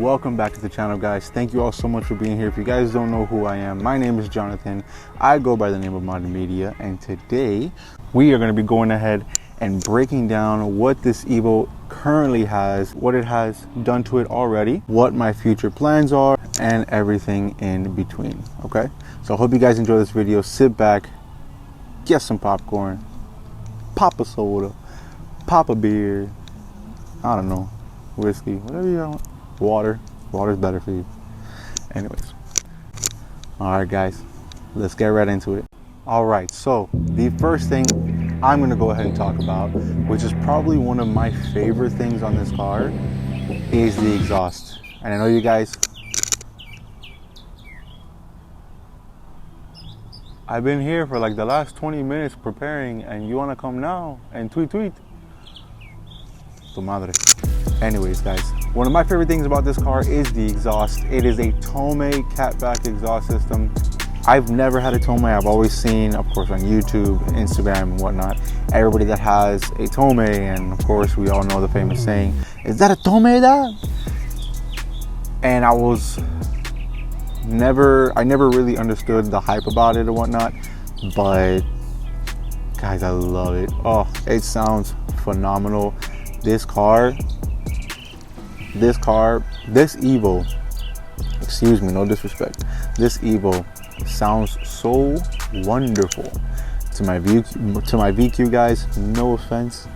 welcome back to the channel, guys. Thank you all so much for being here. If you guys don't know who I am, my name is Jonathan. I go by the name of Modern Media, and today we are going to be going ahead and breaking down what this Evo currently has, what it has done to it already, what my future plans are, and everything in between. Okay, so I hope you guys enjoy this video. Sit back, get some popcorn, pop a soda, pop a beer, I don't know, whiskey, whatever you want. Water's better for you. Anyways, all right guys, let's get right into it. All right, so the first thing I'm gonna go ahead and talk about, which is probably one of my favorite things on this car, is the exhaust. And I know you guys, I've been here for like the last 20 minutes preparing, and you wanna come now and tweet? Tu madre. Anyways, guys, one of my favorite things about this car is the exhaust. It is a Tomei catback exhaust system. I've never had a Tomei. I've always seen, of course, on YouTube, Instagram, and whatnot, everybody that has a Tomei, and of course, we all know the famous saying, "Is that a Tomei, that?" And I never really understood the hype about it and whatnot, but guys, I love it. Oh, it sounds phenomenal. This Evo, excuse me, no disrespect, this Evo sounds so wonderful. To my VQ guys, no offense,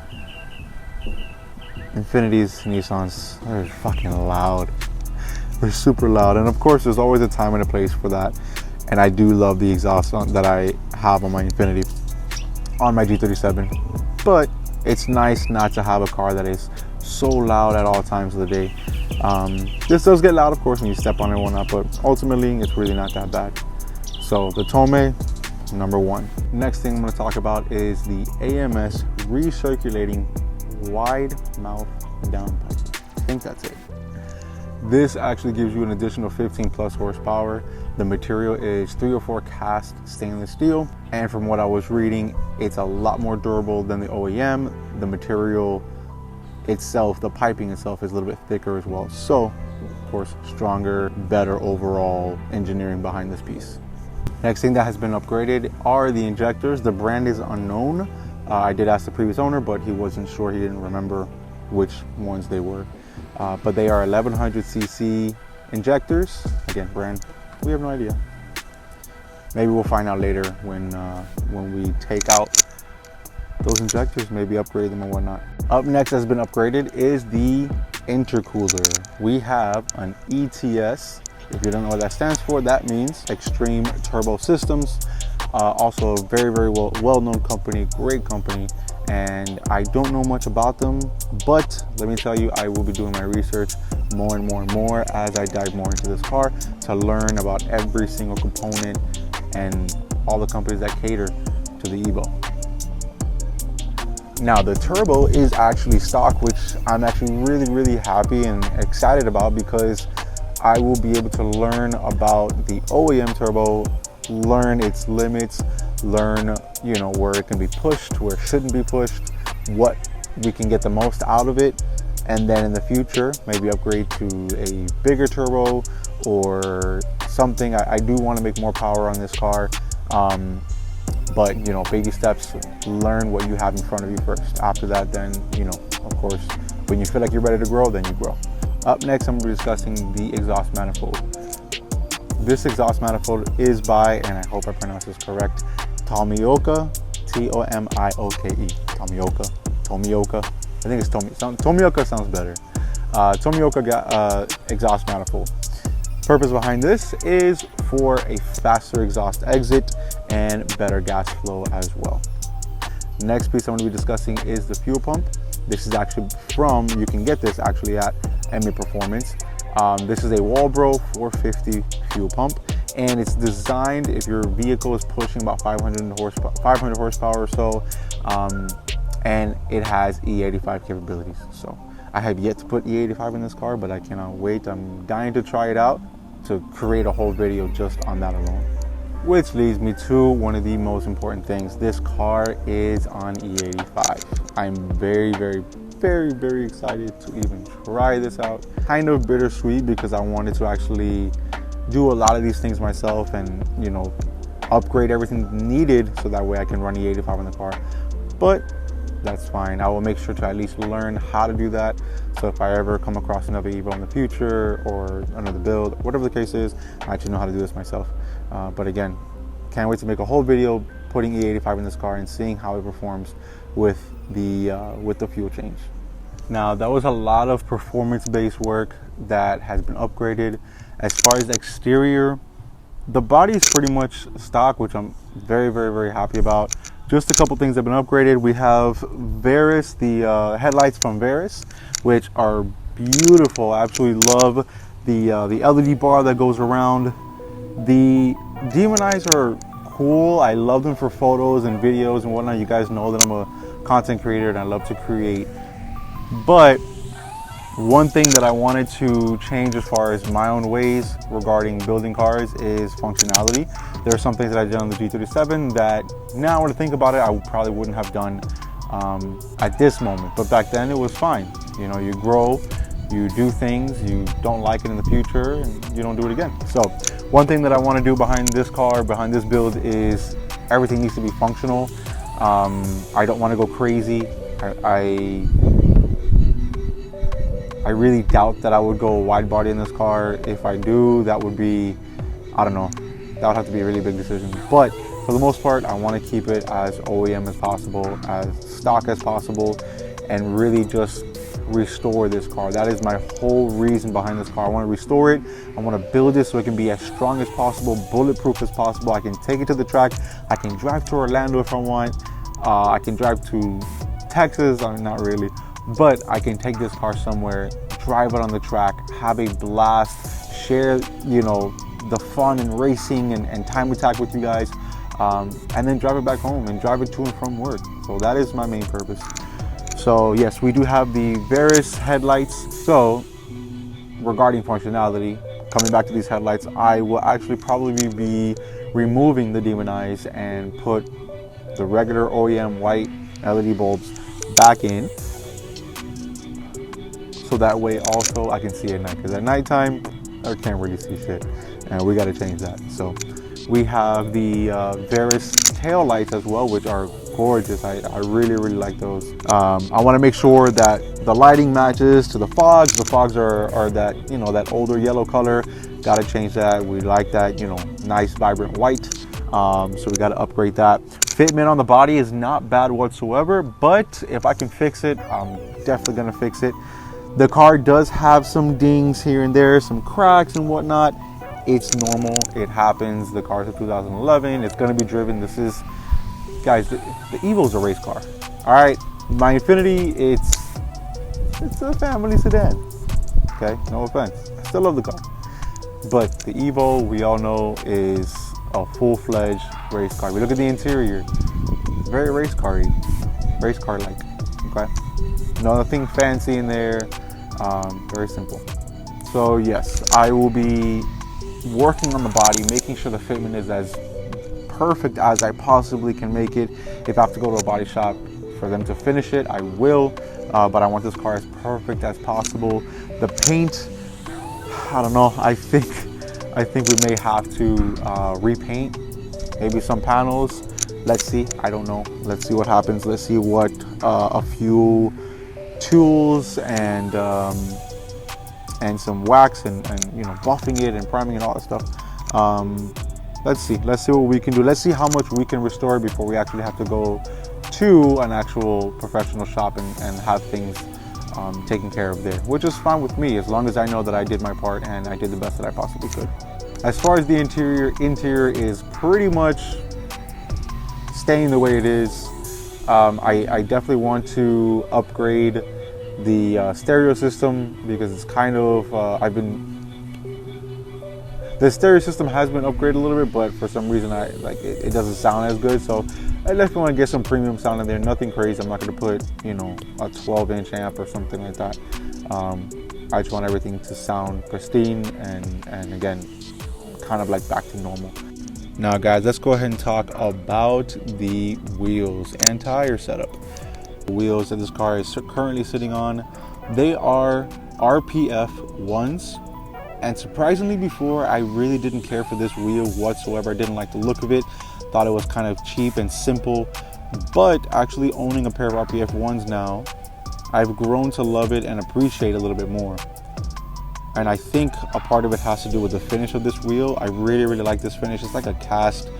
Infinitis, Nissans, they're fucking loud. They're super loud, and of course there's always a time and a place for that. And I do love the exhaust that I have on my Infiniti, on my G37, but it's nice not to have a car that is so loud at all times of the day. This does get loud, of course, when you step on it and whatnot, but ultimately it's really not that bad. So the Tomei, number one. Next thing I'm going to talk about is the AMS recirculating wide mouth downpipe. I think that's it. This actually gives you an additional 15 plus horsepower. The material is 304 cast stainless steel, and from what I was reading, it's a lot more durable than the OEM. The material itself, the piping itself, is a little bit thicker as well. So, of course, stronger, better overall engineering behind this piece. Next thing that has been upgraded are the injectors. The brand is unknown. I did ask the previous owner, but he wasn't sure. He didn't remember which ones they were. But they are 1100cc injectors. Again, brand, we have no idea. Maybe we'll find out later when we take out those injectors, maybe upgrade them and whatnot. Up next has been upgraded is the intercooler. We have an ETS. If you don't know what that stands for, that means Extreme Turbo Systems. Also a very well-known company, great company. And I don't know much about them, but let me tell you, I will be doing my research more and more as I dive more into this car to learn about every single component and all the companies that cater to the Evo. Now the turbo is actually stock, which I'm actually really happy and excited about, because I will be able to learn about the OEM turbo, learn its limits, learn, you know, where it can be pushed, where it shouldn't be pushed, what we can get the most out of it, and then in the future maybe upgrade to a bigger turbo or something. I do want to make more power on this car, but you know, baby steps. Learn what you have in front of you first. After that, then, you know, of course, when you feel like you're ready to grow, then you grow. Up next, I'm going to be discussing the exhaust manifold. This exhaust manifold is by, and I hope I pronounce this correct, Tomioka, Tomioke. Tomioka. I think it's Tomioka sounds better. Tomioka exhaust manifold. Purpose behind this is for a faster exhaust exit and better gas flow as well. Next piece I'm going to be discussing is the fuel pump. This is actually you can get this actually at ME Performance. This is a Walbro 450 fuel pump, and it's designed if your vehicle is pushing about 500 horsepower or so, and it has E85 capabilities. So I have yet to put E85 in this car, but I cannot wait. I'm dying to try it out, to create a whole video just on that alone. Which leads me to one of the most important things. This car is on E85. I'm very very, very excited to even try this out. Kind of bittersweet because I wanted to actually do a lot of these things myself and, you know, upgrade everything needed so that way I can run the 85 in the car. But that's fine. I will make sure to at least learn how to do that. So if I ever come across another Evo in the future or another build, whatever the case is, I actually know how to do this myself. But again, can't wait to make a whole video putting E85 in this car and seeing how it performs with the fuel change. Now, that was a lot of performance-based work that has been upgraded. As far as exterior, the body is pretty much stock, which I'm very, very, very happy about. Just a couple things have been upgraded. We have Varus, the headlights from Varus, which are beautiful. I absolutely love the LED bar that goes around. The Demon Eyes are cool. I love them for photos and videos and whatnot. You guys know that I'm a content creator and I love to create. But one thing that I wanted to change as far as my own ways regarding building cars is functionality. There are some things that I did on the G37 that now when I think about it, I probably wouldn't have done at this moment. But back then it was fine. You know, you grow, you do things, you don't like it in the future, and you don't do it again. So one thing that I want to do behind this car, behind this build, is everything needs to be functional. I don't want to go crazy. I really doubt that I would go wide body in this car. If I do, that would be, I don't know, that would have to be a really big decision. But for the most part, I want to keep it as OEM as possible, as stock as possible, and really just restore this car. That is my whole reason behind this car. I want to restore it. I want to build it so it can be as strong as possible, bulletproof as possible. I can take it to the track. I can drive to Orlando if I want. I can drive to Texas. I mean, not really. But I can take this car somewhere, drive it on the track, have a blast, share, you know, the fun and racing and time attack with you guys, and then drive it back home and drive it to and from work. So that is my main purpose. So yes, we do have the Varus headlights. So regarding functionality, coming back to these headlights, I will actually probably be removing the Demon Eyes and put the regular OEM white LED bulbs back in. So that way also I can see at night, because at nighttime I can't really see shit, and we got to change that. So we have the Varus tail lights as well, which are gorgeous. I really, really like those. I want to make sure that the lighting matches to the fogs. The fogs are that, you know, that older yellow color. Got to change that. We like that, you know, nice vibrant white. So we got to upgrade that. Fitment on the body is not bad whatsoever, but if I can fix it, I'm definitely gonna fix it. The car does have some dings here and there, some cracks and whatnot. It's normal, it happens. The car's a 2011, it's gonna be driven. This is, guys, the Evo's a race car. All right, my Infiniti, it's a family sedan. Okay, no offense, I still love the car. But the Evo, we all know, is a full-fledged race car. We look at the interior, it's very race car-like, okay? Nothing fancy in there, very simple. So yes, I will be working on the body, making sure the fitment is as perfect as I possibly can make it. If I have to go to a body shop for them to finish it, I will, but I want this car as perfect as possible. The paint, I don't know, I think we may have to repaint maybe some panels. Let's see, I don't know. Let's see what happens. Let's see what a few tools and some wax and you know, buffing it and priming and all that stuff. Let's see what we can do. Let's see how much we can restore before we actually have to go to an actual professional shop and have things taken care of there, which is fine with me as long as I know that I did my part and I did the best that I possibly could. As far as the interior is pretty much staying the way it is. I definitely want to upgrade the stereo system because it's kind of the stereo system has been upgraded a little bit, but for some reason it doesn't sound as good. So I definitely want to get some premium sound in there. Nothing crazy. I'm not going to put, you know, a 12-inch amp or something like that. I just want everything to sound pristine and again, kind of like back to normal. Now guys, let's go ahead and talk about the wheels and tire setup. The wheels that this car is currently sitting on, they are RPF 1s. And surprisingly, before, I really didn't care for this wheel whatsoever. I didn't like the look of it. Thought it was kind of cheap and simple. But actually owning a pair of RPF 1s now, I've grown to love it and appreciate it a little bit more. And I think a part of it has to do with the finish of this wheel. I really, really like this finish. It's like a cast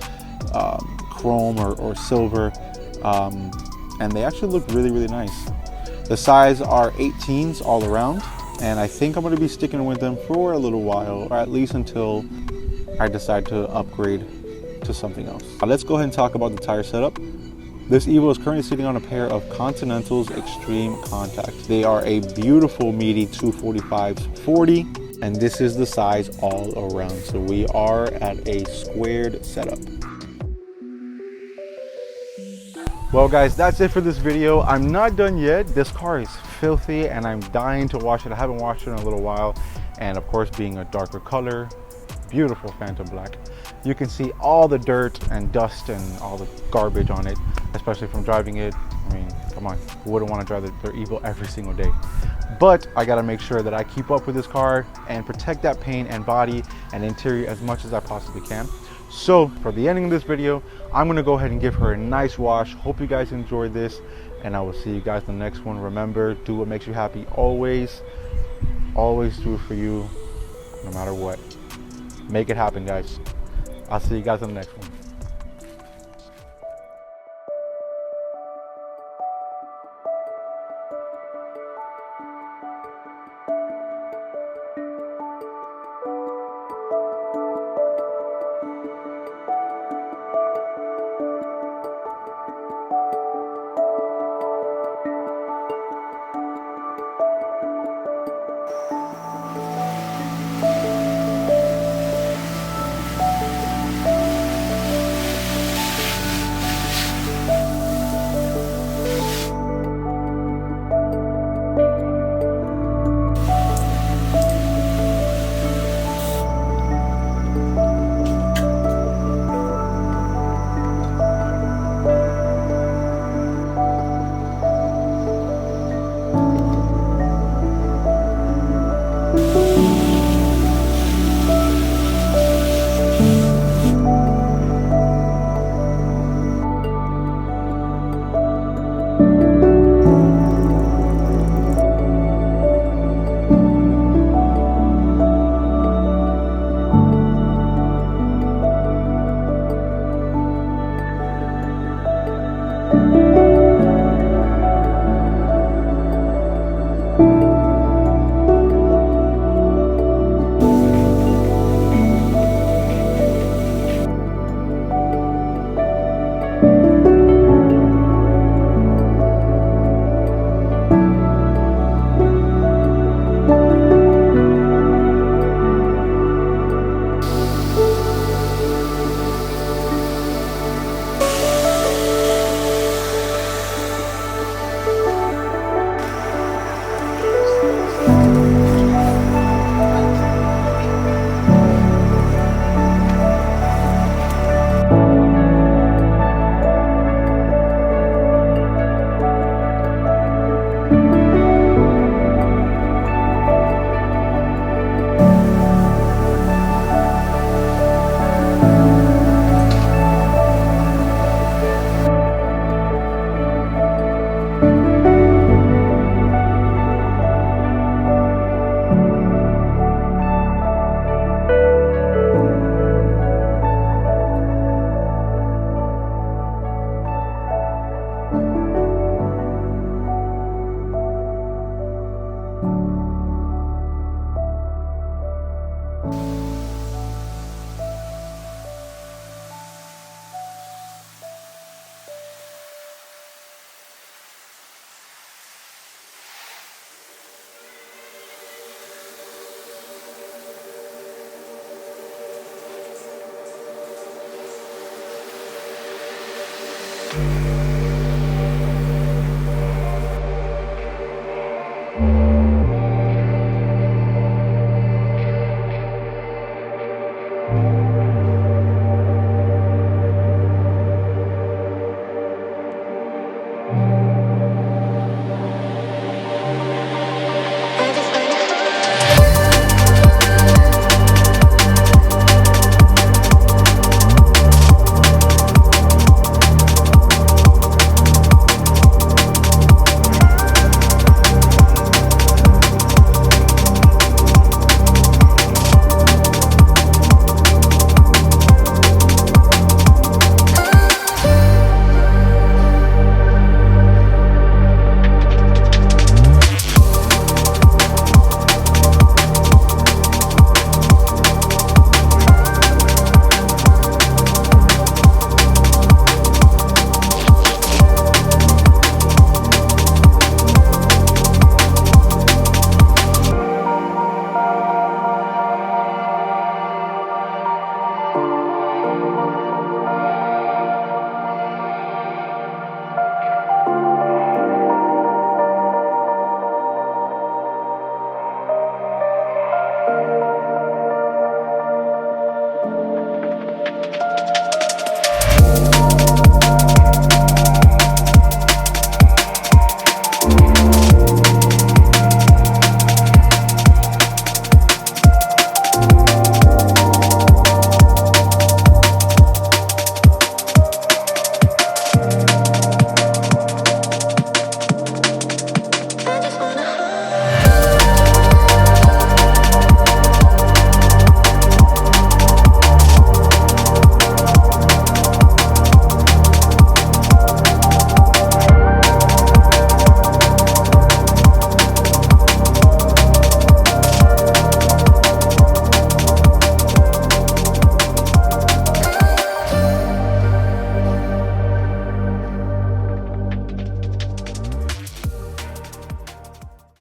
chrome or silver. And they actually look really, really nice. The size are 18s all around. And I think I'm going to be sticking with them for a little while, or at least until I decide to upgrade to something else. Let's go ahead and talk about the tire setup. This Evo is currently sitting on a pair of Continental's Extreme Contacts. They are a beautiful meaty 245s 40, and this is the size all around. So we are at a squared setup. Well guys, that's it for this video. I'm not done yet. This car is filthy and I'm dying to wash it. I haven't washed it in a little while. And of course, being a darker color, beautiful Phantom Black, you can see all the dirt and dust and all the garbage on it, especially from driving it. I mean, come on, who wouldn't want to drive their Evo every single day? But I gotta make sure that I keep up with this car and protect that paint and body and interior as much as I possibly can. So for the ending of this video, I'm gonna go ahead and give her a nice wash. Hope you guys enjoyed this, and I will see you guys in the next one. Remember, do what makes you happy always. Always do it for you, no matter what. Make it happen, guys. I'll see you guys in the next one.